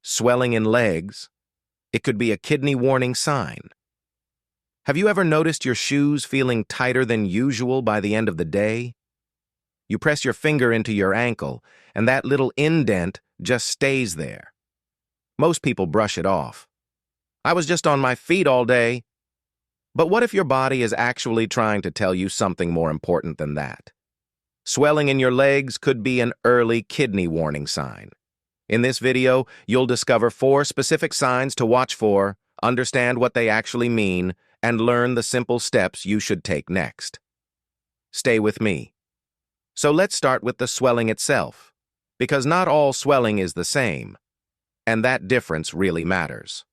swelling in legs. It could be a kidney warning sign. Have you ever noticed your shoes feeling tighter than usual by the end of the day? You press your finger into your ankle, and that little indent just stays there. Most people brush it off. I was just on my feet all day. But what if your body is actually trying to tell you something more important than that? Swelling in your legs could be an early kidney warning sign. In this video, you'll discover 4 specific signs to watch for, understand what they actually mean, and learn the simple steps you should take next. Stay with me. So let's start with the swelling itself, because not all swelling is the same, and that difference really matters.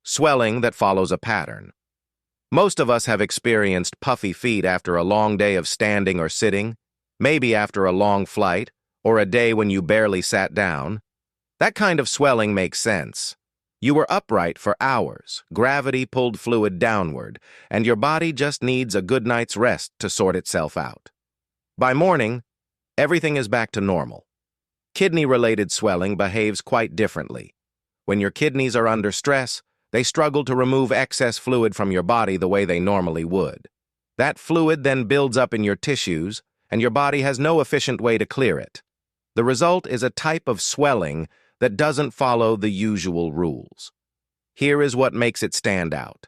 Swelling that follows a pattern. Most of us have experienced puffy feet after a long day of standing or sitting, maybe after a long flight, or a day when you barely sat down. That kind of swelling makes sense. You were upright for hours, gravity pulled fluid downward, and your body just needs a good night's rest to sort itself out. By morning, everything is back to normal. Kidney-related swelling behaves quite differently. When your kidneys are under stress, they struggle to remove excess fluid from your body the way they normally would. That fluid then builds up in your tissues, and your body has no efficient way to clear it. The result is a type of swelling that doesn't follow the usual rules. Here is what makes it stand out.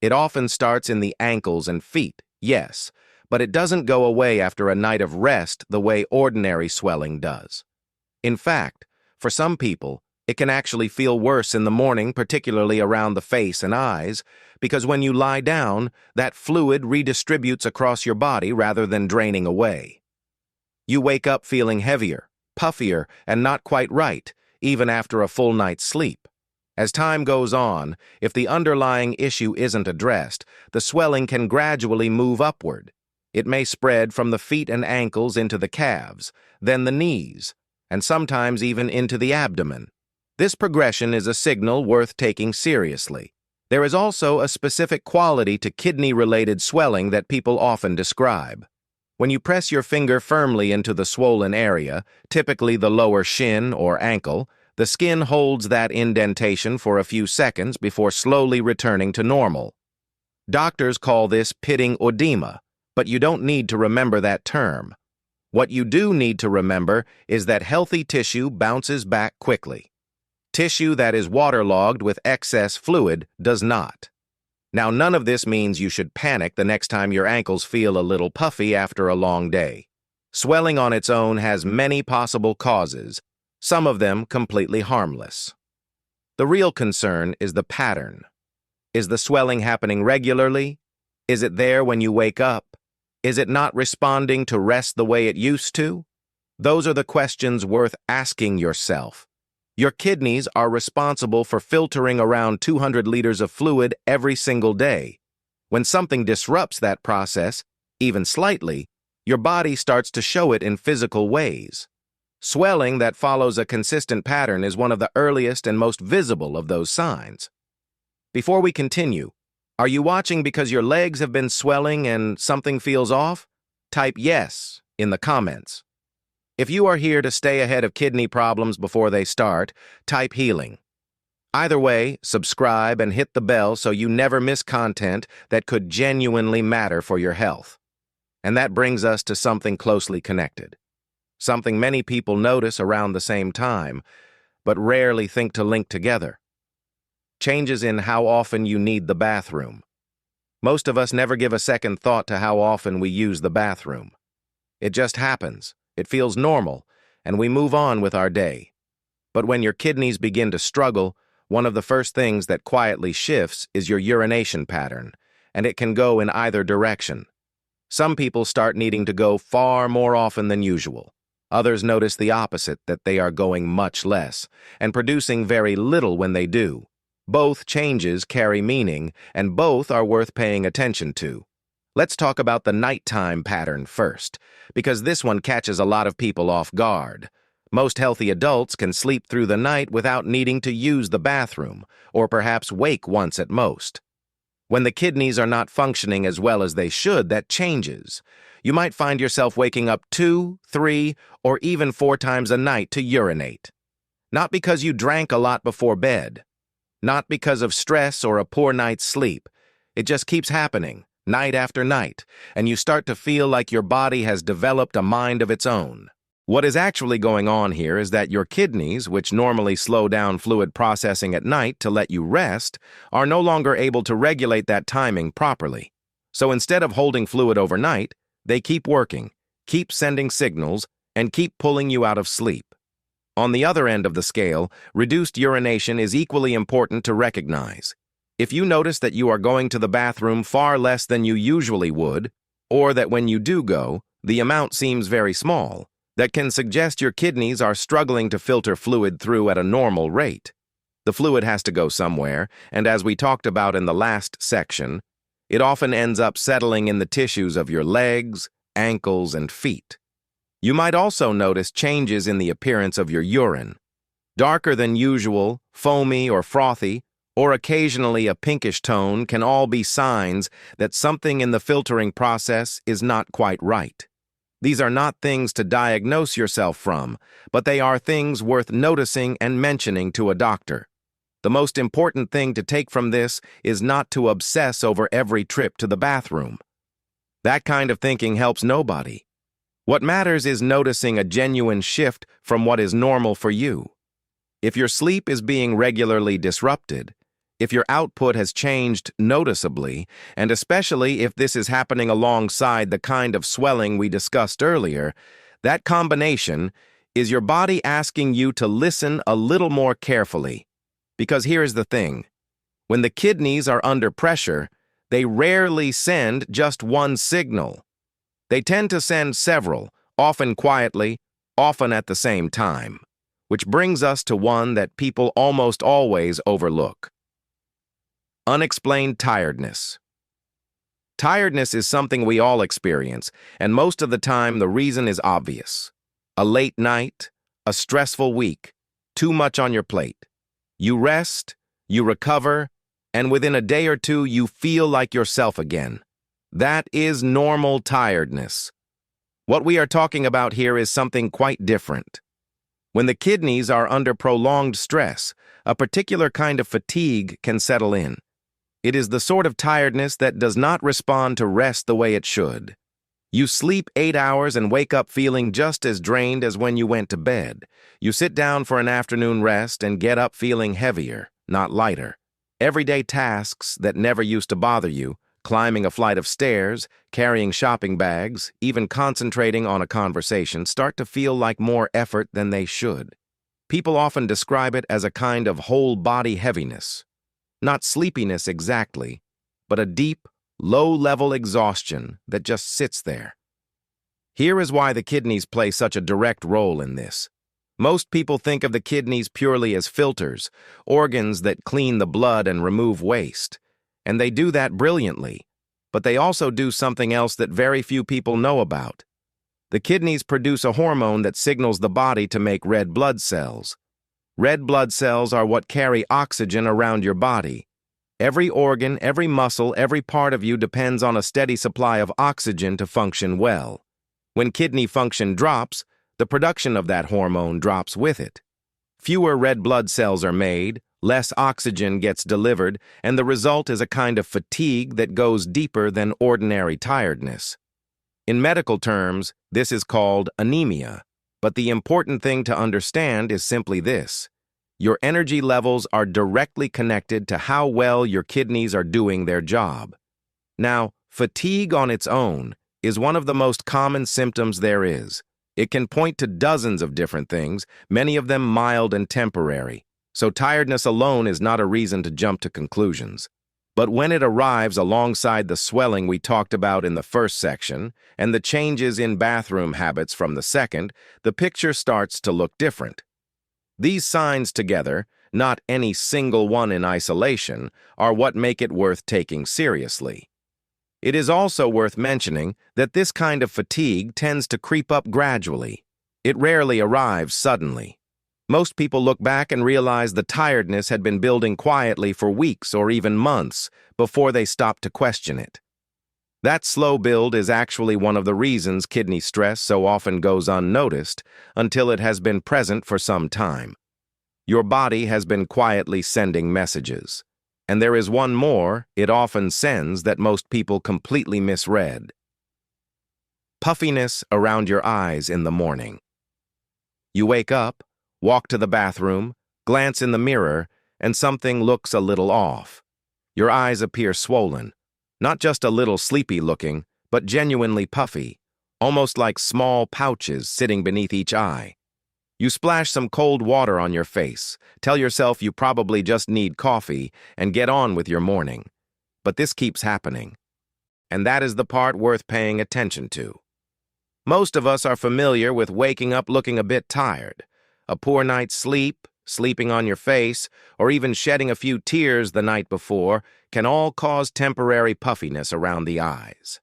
It often starts in the ankles and feet, yes, but it doesn't go away after a night of rest the way ordinary swelling does. In fact, for some people, it can actually feel worse in the morning, particularly around the face and eyes, because when you lie down, that fluid redistributes across your body rather than draining away. You wake up feeling heavier, puffier, and not quite right, even after a full night's sleep. As time goes on, if the underlying issue isn't addressed, the swelling can gradually move upward. It may spread from the feet and ankles into the calves, then the knees, and sometimes even into the abdomen. This progression is a signal worth taking seriously. There is also a specific quality to kidney-related swelling that people often describe. When you press your finger firmly into the swollen area, typically the lower shin or ankle, the skin holds that indentation for a few seconds before slowly returning to normal. Doctors call this pitting edema, but you don't need to remember that term. What you do need to remember is that healthy tissue bounces back quickly. Tissue that is waterlogged with excess fluid does not. Now, none of this means you should panic the next time your ankles feel a little puffy after a long day. Swelling on its own has many possible causes, some of them completely harmless. The real concern is the pattern. Is the swelling happening regularly? Is it there when you wake up? Is it not responding to rest the way it used to? Those are the questions worth asking yourself. Your kidneys are responsible for filtering around 200 liters of fluid every single day. When something disrupts that process, even slightly, your body starts to show it in physical ways. Swelling that follows a consistent pattern is one of the earliest and most visible of those signs. Before we continue, are you watching because your legs have been swelling and something feels off? Type yes in the comments. If you are here to stay ahead of kidney problems before they start, type healing. Either way, subscribe and hit the bell so you never miss content that could genuinely matter for your health. And that brings us to something closely connected. Something many people notice around the same time, but rarely think to link together. Changes in how often you need the bathroom. Most of us never give a second thought to how often we use the bathroom. It just happens. It feels normal, and we move on with our day. But when your kidneys begin to struggle, one of the first things that quietly shifts is your urination pattern, and it can go in either direction. Some people start needing to go far more often than usual. Others notice the opposite, that they are going much less, and producing very little when they do. Both changes carry meaning, and both are worth paying attention to. Let's talk about the nighttime pattern first, because this one catches a lot of people off guard. Most healthy adults can sleep through the night without needing to use the bathroom, or perhaps wake once at most. When the kidneys are not functioning as well as they should, that changes. You might find yourself waking up 2, 3, or even 4 times a night to urinate. Not because you drank a lot before bed. Not because of stress or a poor night's sleep. It just keeps happening, night after night, and you start to feel like your body has developed a mind of its own. What is actually going on here is that your kidneys, which normally slow down fluid processing at night to let you rest, are no longer able to regulate that timing properly. So instead of holding fluid overnight, they keep working, keep sending signals, and keep pulling you out of sleep. On the other end of the scale, reduced urination is equally important to recognize. If you notice that you are going to the bathroom far less than you usually would, or that when you do go, the amount seems very small, that can suggest your kidneys are struggling to filter fluid through at a normal rate. The fluid has to go somewhere, and as we talked about in the last section, it often ends up settling in the tissues of your legs, ankles, and feet. You might also notice changes in the appearance of your urine. Darker than usual, foamy or frothy, or occasionally a pinkish tone can all be signs that something in the filtering process is not quite right. These are not things to diagnose yourself from, but they are things worth noticing and mentioning to a doctor. The most important thing to take from this is not to obsess over every trip to the bathroom. That kind of thinking helps nobody. What matters is noticing a genuine shift from what is normal for you. If your sleep is being regularly disrupted, if your output has changed noticeably, and especially if this is happening alongside the kind of swelling we discussed earlier, that combination is your body asking you to listen a little more carefully. Because here's the thing. When the kidneys are under pressure, they rarely send just one signal. They tend to send several, often quietly, often at the same time, which brings us to one that people almost always overlook. Unexplained tiredness. Tiredness is something we all experience, and most of the time the reason is obvious. A late night, a stressful week, too much on your plate. You rest, you recover, and within a day or two you feel like yourself again. That is normal tiredness. What we are talking about here is something quite different. When the kidneys are under prolonged stress, a particular kind of fatigue can settle in. It is the sort of tiredness that does not respond to rest the way it should. You sleep 8 hours and wake up feeling just as drained as when you went to bed. You sit down for an afternoon rest and get up feeling heavier, not lighter. Everyday tasks that never used to bother you, climbing a flight of stairs, carrying shopping bags, even concentrating on a conversation, start to feel like more effort than they should. People often describe it as a kind of whole-body heaviness. Not sleepiness exactly, but a deep, low-level exhaustion that just sits there. Here is why the kidneys play such a direct role in this. Most people think of the kidneys purely as filters, organs that clean the blood and remove waste. And they do that brilliantly, but they also do something else that very few people know about. The kidneys produce a hormone that signals the body to make red blood cells. Red blood cells are what carry oxygen around your body. Every organ, every muscle, every part of you depends on a steady supply of oxygen to function well. When kidney function drops, the production of that hormone drops with it. Fewer red blood cells are made, less oxygen gets delivered, and the result is a kind of fatigue that goes deeper than ordinary tiredness. In medical terms, this is called anemia. But the important thing to understand is simply this. Your energy levels are directly connected to how well your kidneys are doing their job. Now, fatigue on its own is one of the most common symptoms there is. It can point to dozens of different things, many of them mild and temporary. So tiredness alone is not a reason to jump to conclusions. But when it arrives alongside the swelling we talked about in the first section and the changes in bathroom habits from the second, the picture starts to look different. These signs together, not any single one in isolation, are what make it worth taking seriously. It is also worth mentioning that this kind of fatigue tends to creep up gradually. It rarely arrives suddenly. Most people look back and realize the tiredness had been building quietly for weeks or even months before they stop to question it. That slow build is actually one of the reasons kidney stress so often goes unnoticed until it has been present for some time. Your body has been quietly sending messages. And there is one more it often sends that most people completely misread. Puffiness around your eyes in the morning. You wake up, walk to the bathroom, glance in the mirror, and something looks a little off. Your eyes appear swollen, not just a little sleepy looking, but genuinely puffy, almost like small pouches sitting beneath each eye. You splash some cold water on your face, tell yourself you probably just need coffee, and get on with your morning. But this keeps happening. And that is the part worth paying attention to. Most of us are familiar with waking up looking a bit tired. A poor night's sleep, sleeping on your face, or even shedding a few tears the night before can all cause temporary puffiness around the eyes.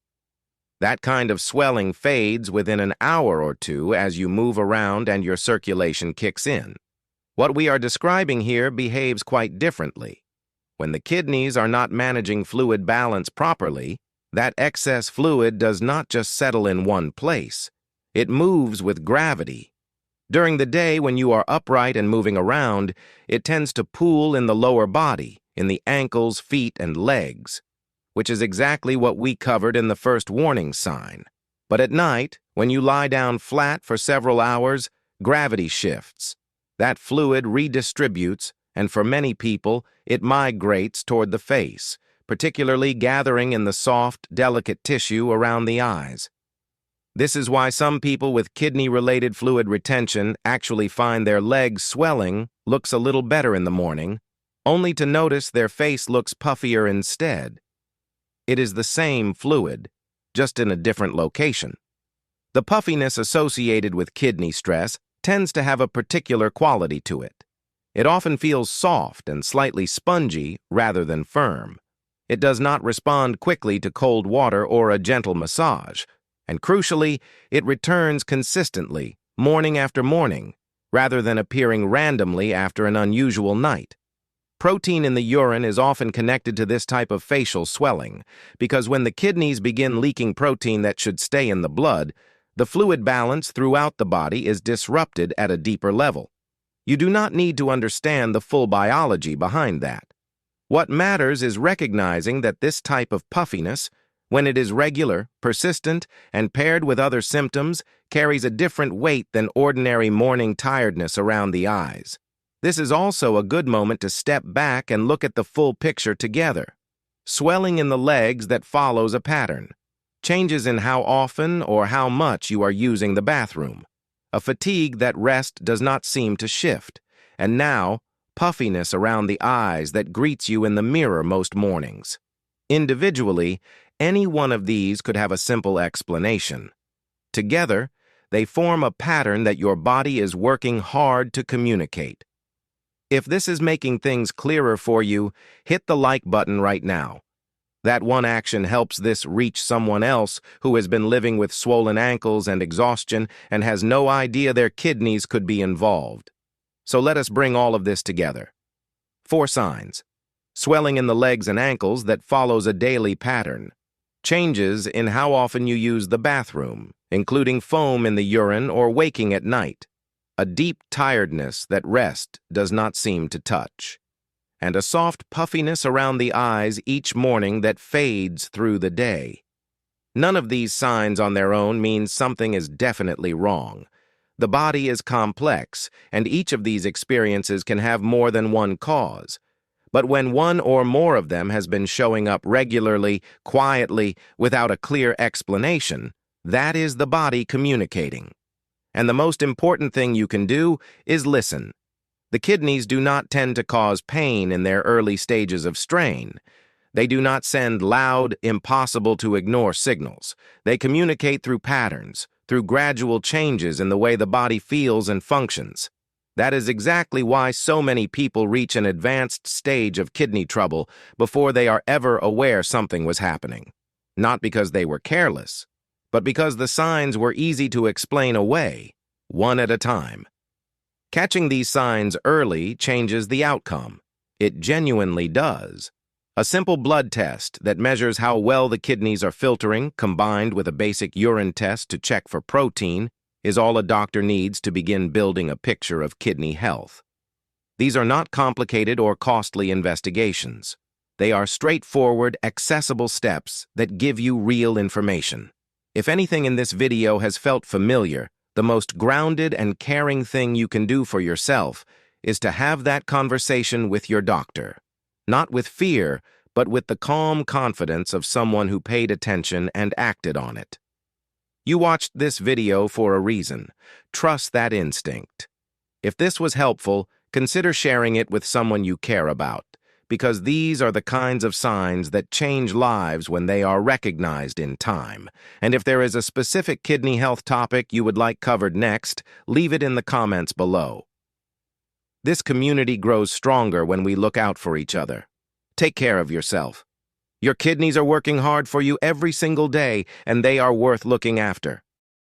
That kind of swelling fades within an hour or two as you move around and your circulation kicks in. What we are describing here behaves quite differently. When the kidneys are not managing fluid balance properly, that excess fluid does not just settle in one place. It moves with gravity. During the day, when you are upright and moving around, it tends to pool in the lower body, in the ankles, feet, and legs, which is exactly what we covered in the first warning sign. But at night, when you lie down flat for several hours, gravity shifts. That fluid redistributes, and for many people, it migrates toward the face, particularly gathering in the soft, delicate tissue around the eyes. This is why some people with kidney-related fluid retention actually find their legs swelling looks a little better in the morning, only to notice their face looks puffier instead. It is the same fluid, just in a different location. The puffiness associated with kidney stress tends to have a particular quality to it. It often feels soft and slightly spongy rather than firm. It does not respond quickly to cold water or a gentle massage, and crucially, it returns consistently, morning after morning, rather than appearing randomly after an unusual night. Protein in the urine is often connected to this type of facial swelling, because when the kidneys begin leaking protein that should stay in the blood, the fluid balance throughout the body is disrupted at a deeper level. You do not need to understand the full biology behind that. What matters is recognizing that this type of puffiness, when it is regular, persistent, and paired with other symptoms, carries a different weight than ordinary morning tiredness around the eyes. This is also a good moment to step back and look at the full picture together. Swelling in the legs that follows a pattern. Changes in how often or how much you are using the bathroom. A fatigue that rest does not seem to shift. And now, puffiness around the eyes that greets you in the mirror most mornings. Individually, any one of these could have a simple explanation. Together, they form a pattern that your body is working hard to communicate. If this is making things clearer for you, hit the like button right now. That one action helps this reach someone else who has been living with swollen ankles and exhaustion and has no idea their kidneys could be involved. So let us bring all of this together. 4 signs. Swelling in the legs and ankles that follows a daily pattern. Changes in how often you use the bathroom, including foam in the urine or waking at night. A deep tiredness that rest does not seem to touch. And a soft puffiness around the eyes each morning that fades through the day. None of these signs on their own means something is definitely wrong. The body is complex, and each of these experiences can have more than one cause. But when one or more of them has been showing up regularly, quietly, without a clear explanation, that is the body communicating. And the most important thing you can do is listen. The kidneys do not tend to cause pain in their early stages of strain. They do not send loud, impossible-to-ignore signals. They communicate through patterns, through gradual changes in the way the body feels and functions. That is exactly why so many people reach an advanced stage of kidney trouble before they are ever aware something was happening. Not because they were careless, but because the signs were easy to explain away, one at a time. Catching these signs early changes the outcome. It genuinely does. A simple blood test that measures how well the kidneys are filtering, combined with a basic urine test to check for protein, is all a doctor needs to begin building a picture of kidney health. These are not complicated or costly investigations. They are straightforward, accessible steps that give you real information. If anything in this video has felt familiar, the most grounded and caring thing you can do for yourself is to have that conversation with your doctor. Not with fear, but with the calm confidence of someone who paid attention and acted on it. You watched this video for a reason. Trust that instinct. If this was helpful, consider sharing it with someone you care about, because these are the kinds of signs that change lives when they are recognized in time. And if there is a specific kidney health topic you would like covered next, leave it in the comments below. This community grows stronger when we look out for each other. Take care of yourself. Your kidneys are working hard for you every single day, and they are worth looking after.